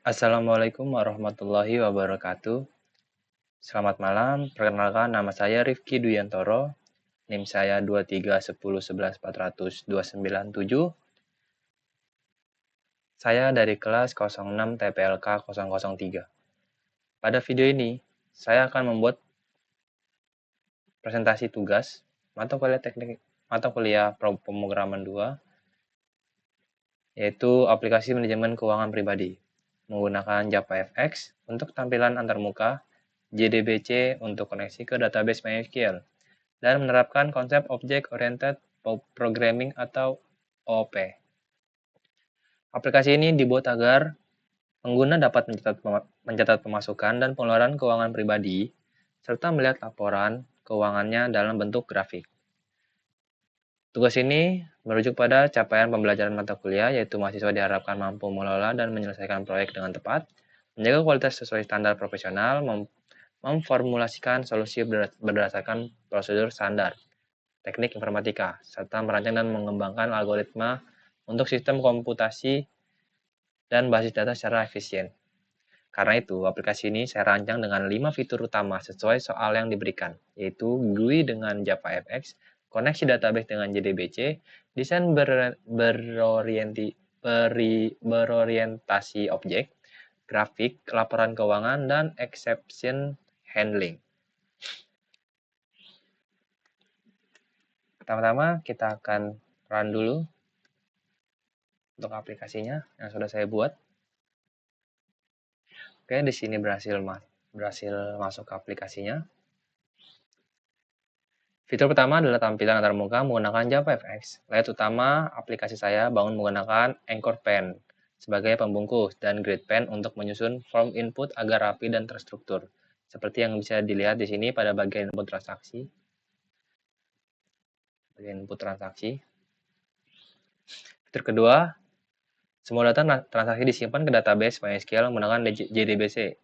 Assalamualaikum warahmatullahi wabarakatuh. Selamat malam, perkenalkan nama saya Rifki Duyantoro, NIM saya 231011400297. Saya dari kelas 06 TPLK 003. Pada video ini, saya akan membuat presentasi tugas mata kuliah pemrograman 2, yaitu aplikasi manajemen keuangan pribadi, menggunakan JavaFX untuk tampilan antarmuka, JDBC untuk koneksi ke database MySQL, dan menerapkan konsep Object Oriented Programming atau OOP. Aplikasi ini dibuat agar pengguna dapat mencatat pemasukan dan pengeluaran keuangan pribadi, serta melihat laporan keuangannya dalam bentuk grafik. Tugas ini merujuk pada capaian pembelajaran mata kuliah, yaitu mahasiswa diharapkan mampu mengelola dan menyelesaikan proyek dengan tepat, menjaga kualitas sesuai standar profesional, memformulasikan solusi berdasarkan prosedur standar, teknik informatika, serta merancang dan mengembangkan algoritma untuk sistem komputasi dan basis data secara efisien. Karena itu, aplikasi ini saya rancang dengan 5 fitur utama sesuai soal yang diberikan, yaitu GUI dengan JavaFX, koneksi database dengan JDBC, desain berorientasi objek, grafik, laporan keuangan, dan exception handling. Pertama-tama kita akan run dulu untuk aplikasinya yang sudah saya buat. Oke, di sini berhasil masuk ke aplikasinya. Fitur pertama adalah tampilan antarmuka menggunakan JavaFX. Layout utama aplikasi saya bangun menggunakan Anchor Pen sebagai pembungkus dan Grid Pen untuk menyusun form input agar rapi dan terstruktur. Seperti yang bisa dilihat di sini pada bagian input transaksi. Fitur kedua, semua data transaksi disimpan ke database MySQL menggunakan JDBC.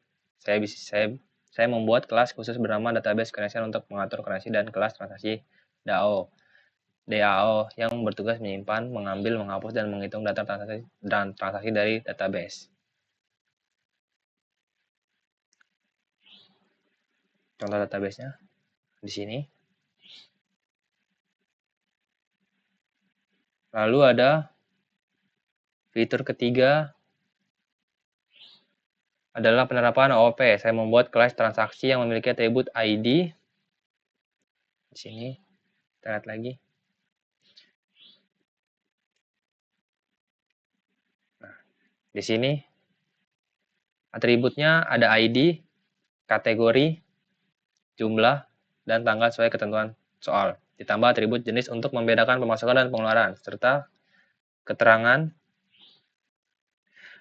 Saya membuat kelas khusus bernama Database Connection untuk mengatur koneksi dan kelas transaksi DAO yang bertugas menyimpan, mengambil, menghapus, dan menghitung data transaksi dari database. Contoh database-nya di sini. Lalu ada fitur ketiga adalah penerapan OOP. Saya membuat kelas transaksi yang memiliki atribut ID. Di sini, kita lihat lagi. Nah, di sini atributnya ada ID, kategori, jumlah, dan tanggal sesuai ketentuan soal. Ditambah atribut jenis untuk membedakan pemasukan dan pengeluaran, serta keterangan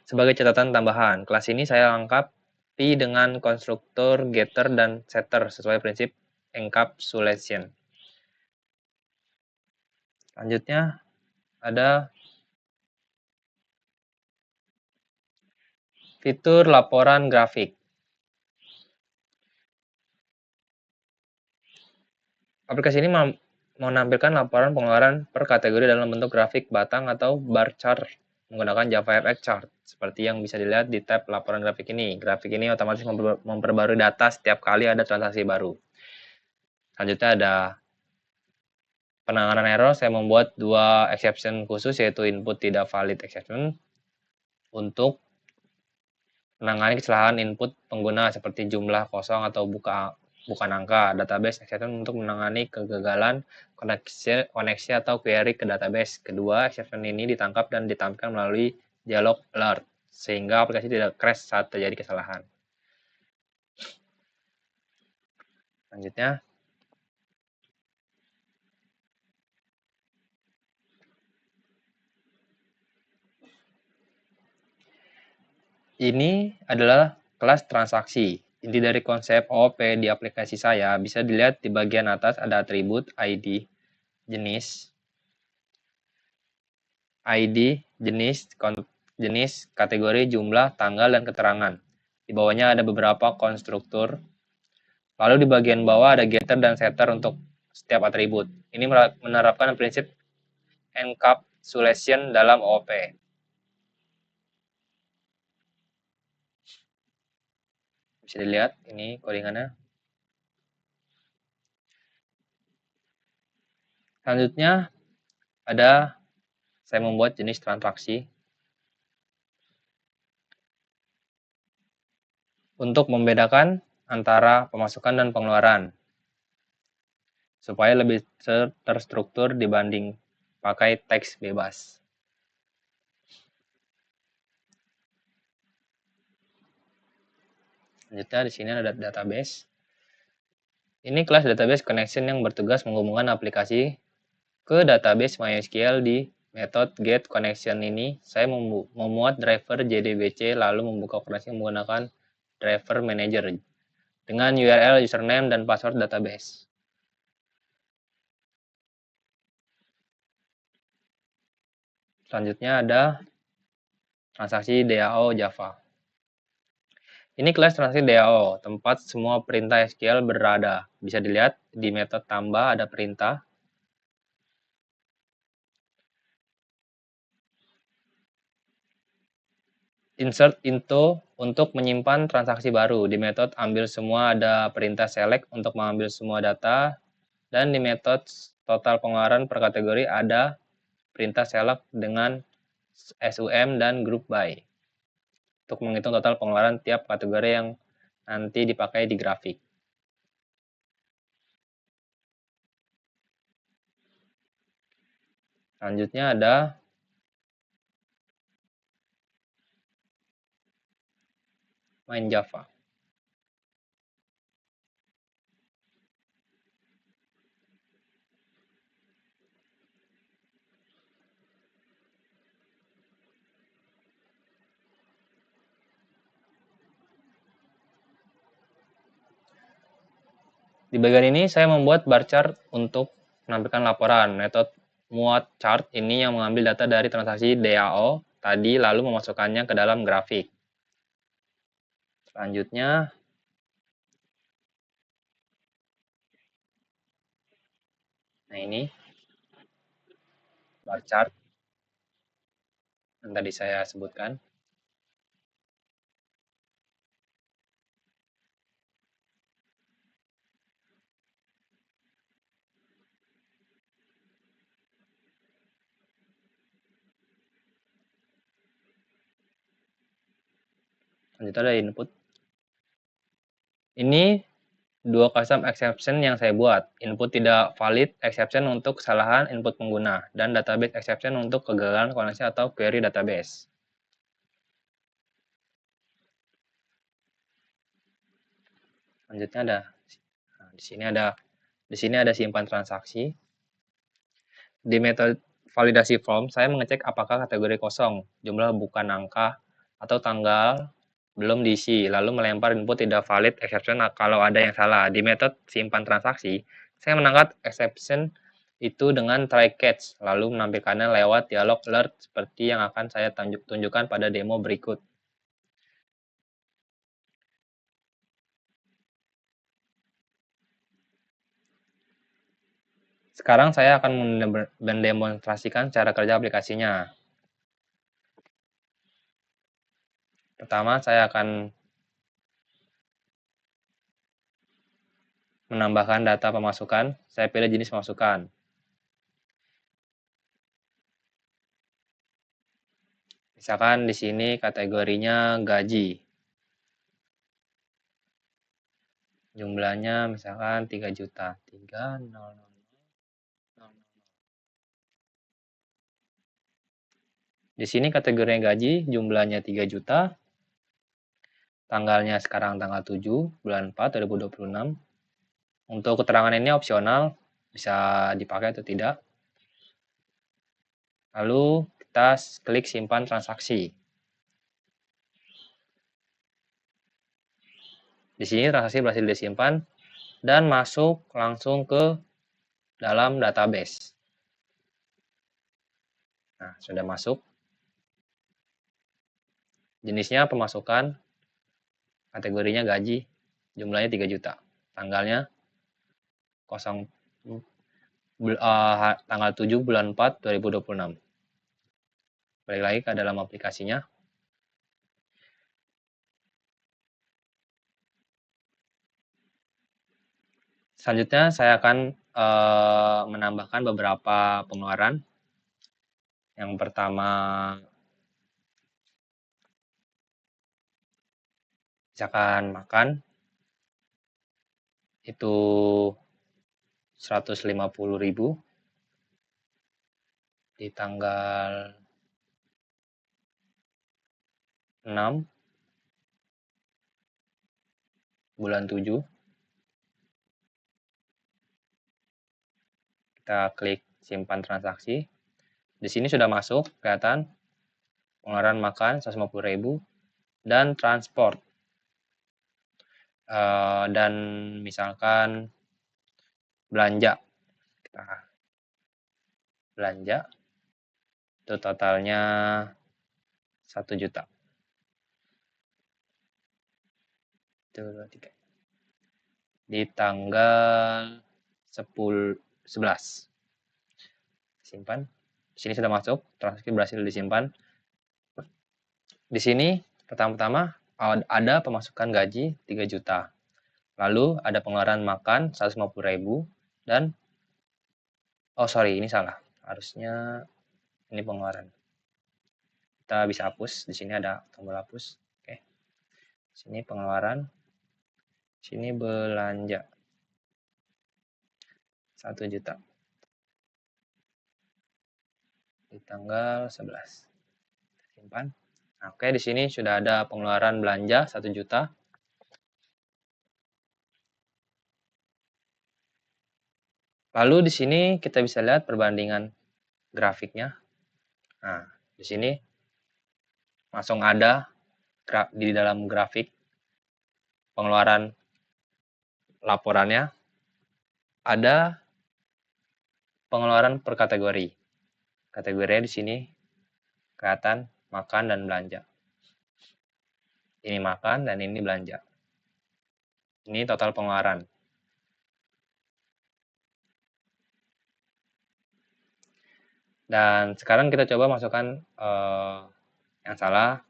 sebagai catatan tambahan. Kelas ini saya lengkapi dengan konstruktor, getter, dan setter sesuai prinsip encapsulation. Selanjutnya ada fitur laporan grafik. Aplikasi ini menampilkan laporan pengeluaran per kategori dalam bentuk grafik batang atau bar chart menggunakan JavaFX chart, seperti yang bisa dilihat di tab laporan grafik ini. Grafik ini otomatis memperbarui data setiap kali ada transaksi baru. Selanjutnya ada penanganan error. Saya membuat 2 exception khusus, yaitu input tidak valid exception untuk menangani kesalahan input pengguna seperti jumlah kosong atau bukan angka, database exception untuk menangani kegagalan koneksi atau query ke database. Kedua exception ini ditangkap dan ditampilkan melalui dialog alert, sehingga aplikasi tidak crash saat terjadi kesalahan. Selanjutnya, ini adalah kelas transaksi. Inti dari konsep OOP di aplikasi saya bisa dilihat di bagian atas ada atribut ID, jenis, kategori, jumlah, tanggal, dan keterangan. Di bawahnya ada beberapa konstruktor. Lalu di bagian bawah ada getter dan setter untuk setiap atribut. Ini menerapkan prinsip encapsulation dalam OOP. Bisa dilihat ini codingannya. Selanjutnya ada saya membuat jenis transaksi untuk membedakan antara pemasukan dan pengeluaran supaya lebih terstruktur dibanding pakai teks bebas. Selanjutnya di sini ada database. Ini kelas database connection yang bertugas menghubungkan aplikasi ke database MySQL. Di metode getConnection ini, saya memuat driver JDBC lalu membuka koneksi menggunakan driver manager dengan URL, username, dan password database. Selanjutnya ada transaksi DAO Java. Ini kelas transaksi DAO, tempat semua perintah SQL berada. Bisa dilihat di metode tambah ada perintah. Insert into untuk menyimpan transaksi baru. Di metode ambil semua ada perintah select untuk mengambil semua data. Dan di metode total pengeluaran per kategori ada perintah select dengan SUM dan group by untuk menghitung total pengeluaran tiap kategori yang nanti dipakai di grafik. Selanjutnya ada main Java. Di bagian ini saya membuat bar chart untuk menampilkan laporan. Metode muat chart ini yang mengambil data dari transaksi DAO tadi lalu memasukkannya ke dalam grafik. Selanjutnya, nah ini bar chart yang tadi saya sebutkan. Selanjutnya ada input. Ini dua custom exception yang saya buat. Input tidak valid exception untuk kesalahan input pengguna dan database exception untuk kegagalan koneksi atau query database. Selanjutnya ada di sini ada simpan transaksi. Di metode validasi form, saya mengecek apakah kategori kosong, jumlah bukan angka, atau tanggal belum diisi, lalu melempar input tidak valid exception kalau ada yang salah. Di metode simpan transaksi, saya menangkap exception itu dengan try catch, lalu menampilkannya lewat dialog alert seperti yang akan saya tunjukkan pada demo berikut. Sekarang saya akan mendemonstrasikan cara kerja aplikasinya. Pertama, saya akan menambahkan data pemasukan. Saya pilih jenis pemasukan. Misalkan di sini kategorinya gaji. Jumlahnya misalkan 3 juta. 300. Di sini kategorinya gaji, jumlahnya 3 juta. Tanggalnya sekarang tanggal 7 bulan 4 2026. Untuk keterangan ini opsional, bisa dipakai atau tidak. Lalu kita klik simpan transaksi. Di sini transaksi berhasil disimpan dan masuk langsung ke dalam database. Nah, sudah masuk. Jenisnya pemasukan, kategorinya gaji, jumlahnya 3 juta. Tanggalnya tanggal 7 bulan 4 2026. Balik lagi ke dalam aplikasinya. Selanjutnya saya akan menambahkan beberapa pengeluaran. Yang pertama, misalkan makan, itu 150.000 di tanggal 6 bulan 7. Kita klik simpan transaksi. Di sini sudah masuk, kelihatan pengeluaran makan 150.000 dan transport. Dan misalkan belanja, kita belanja itu totalnya 1 juta. 1, 2, 3. Di tanggal 11. Simpan. Di sini sudah masuk, transaksi berhasil disimpan. Di sini pertama-tama ada pemasukan gaji 3 juta. Lalu ada pengeluaran makan 150.000 dan ini salah. Harusnya ini pengeluaran. Kita bisa hapus. Di sini ada tombol hapus. Oke. Sini pengeluaran. Sini belanja. 1 juta. Di tanggal 11. Simpan. Oke, di sini sudah ada pengeluaran belanja 1 juta. Lalu di sini kita bisa lihat perbandingan grafiknya. Nah, di sini langsung ada di dalam grafik pengeluaran laporannya, ada pengeluaran per kategori. Kategorinya di sini kelihatan makan dan belanja. Ini makan dan ini belanja. Ini total pengeluaran. Dan sekarang kita coba masukkan yang salah.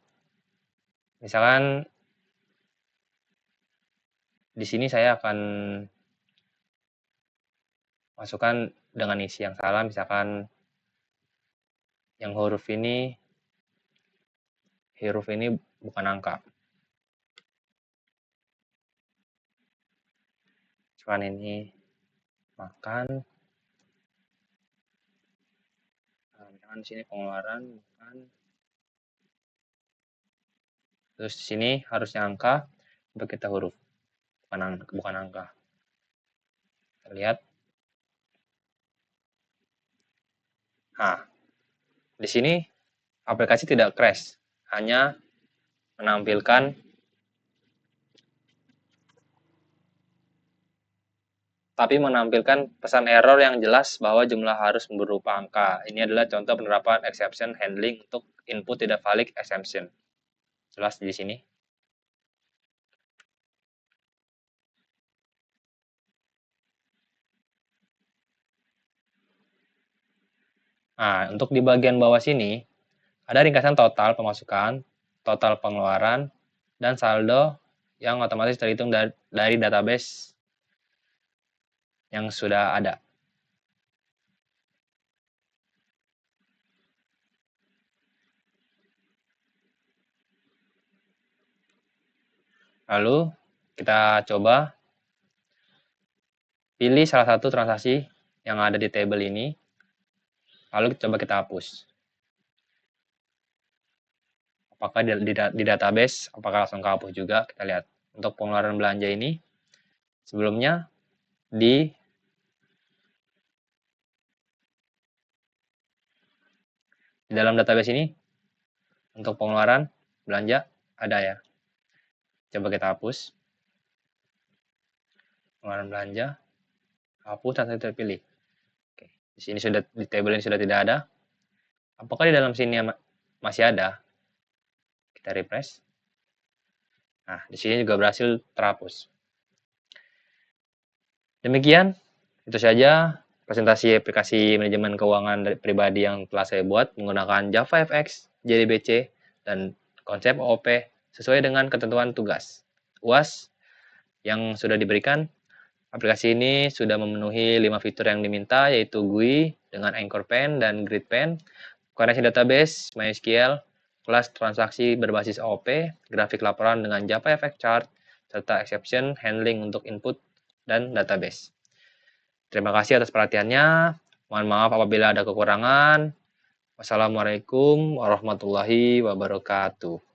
Misalkan di sini saya akan masukkan dengan isi yang salah, misalkan yang huruf ini bukan angka. Misalkan ini makan. Nah, misalkan di sini pengeluaran makan. Terus di sini harusnya angka, untuk kita huruf, bukan angka. Kita lihat. Nah, di sini aplikasi tidak crash, hanya menampilkan pesan error yang jelas bahwa jumlah harus berupa angka. Ini adalah contoh penerapan exception handling untuk input tidak valid exception. Jelas di sini. Nah, untuk di bagian bawah sini, ada ringkasan total pemasukan, total pengeluaran, dan saldo yang otomatis terhitung dari database yang sudah ada. Lalu kita coba pilih salah satu transaksi yang ada di table ini, lalu coba kita hapus. Apakah di database, apakah langsung kehapus juga, kita lihat. Untuk pengeluaran belanja ini, sebelumnya di dalam database ini, untuk pengeluaran belanja ada ya. Coba kita hapus. Pengeluaran belanja, hapus dan saya terpilih. Oke, di sini di table ini sudah tidak ada. Apakah di dalam sini masih ada? Kita refresh. Nah, di sini juga berhasil terhapus. Demikian, itu saja presentasi aplikasi manajemen keuangan pribadi yang telah saya buat menggunakan JavaFX, JDBC, dan konsep OOP sesuai dengan ketentuan tugas UAS yang sudah diberikan. Aplikasi ini sudah memenuhi 5 fitur yang diminta, yaitu GUI dengan Anchor Pen dan Grid Pen, koneksi database, MySQL, kelas transaksi berbasis OOP, grafik laporan dengan Java Effect Chart, serta exception handling untuk input dan database. Terima kasih atas perhatiannya. Mohon maaf apabila ada kekurangan. Wassalamualaikum warahmatullahi wabarakatuh.